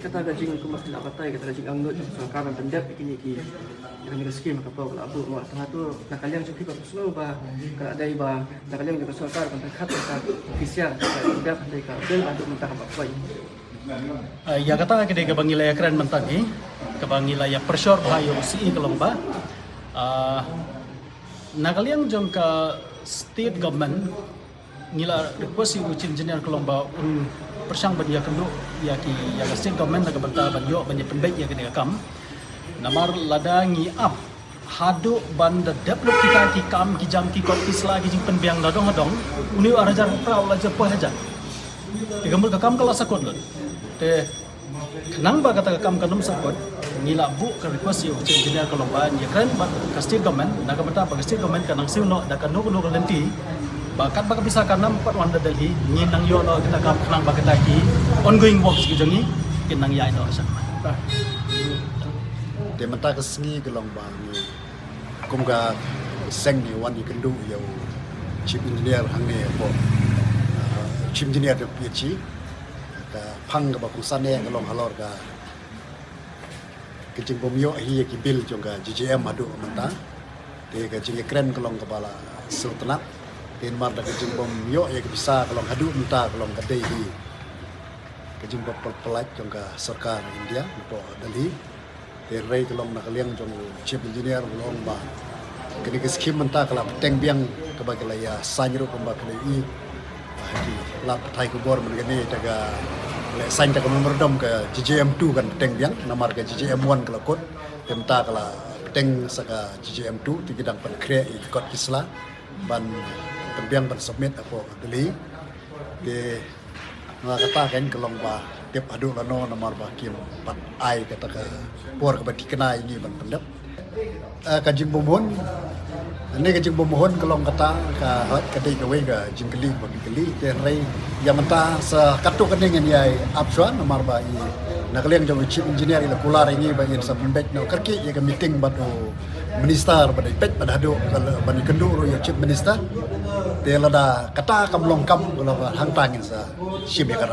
kata gajing aku mesti nak patai kata gajing anggut sangkaran pendek begini ki yang rezeki maka pau kalau abu mak tengah tu nak kalian cukup apa semua bah kalau ada iba nak kalian juga sangkar kontak khat kata ofisial tidak ada ka bel untuk mentah apa pai ya kata kita ke bangilaya keren mentagi ke bangilaya persyor bayo si kelomba nak kalian jong ke state government ngila request ucin engineer kelomba persang banyak kenduk ya ki ya state government nak banta banyo banyak penbaik ya kena kam namar ladangi up hadu banda develop kita ki kam ki jam ki kot isla ki jing penbiang dadong hadong uni arajar prau la jepo haja igamul ka kam kala sakot lon te kenang ba kata kam kanum sakot ngila bu ka request yo ucin engineer kelomba ya keren ba ka state government nak banta ba state government kanang siuno da kanu kanu lenti bakat baka bisa karena empat wanda Delhi nginang yo no kita kap nang baka taki ongoing works gitu ni kinang ya no sama de mata kesni gelong bang kum ga seng ni wan di kendu yo chief engineer hang ne bo chief engineer de PhD ka phang ga baku sane gelong halor ga kecing bom yo hi ki bil jonga GGM adu mata de ga jing kren gelong kepala sultanat in mar da kejing bom yo ya bisa kalau hadu minta kalau kadai hi kejing bom pelaj jongka sarkar India po Delhi te rei kalau nak liang jong chief engineer long ba kini ke skim minta kalau teng biang ke bagi ya sanjro pembak i haji lap thai ku bor men gani daga le sain daga memerdom ke GGM2 kan teng biang namar ke GGM1 kalau kot minta kalau teng saka GGM2 ti bidang pen kre i kot isla ban tembiang ban submit apa Delhi ke ngakata kan kelong ba tiap adu lano nomor ba kim pat ai kata ka por ka bati kenai ini ban pendep kajing bomohon ini kajing bomohon kelong kata ka hat kadai ka we ga jingkeli ba keli te rei ya menta sa katu kening yai apsuan nomor ba i nak liang jong chief engineer ila kular ini ba in sa pendek no karki ya ka meeting ba minister ba dai pet ba hadu ba ni kendu ro ya chief minister te lada kata kam long kam kalau hang tangin sa shibe kara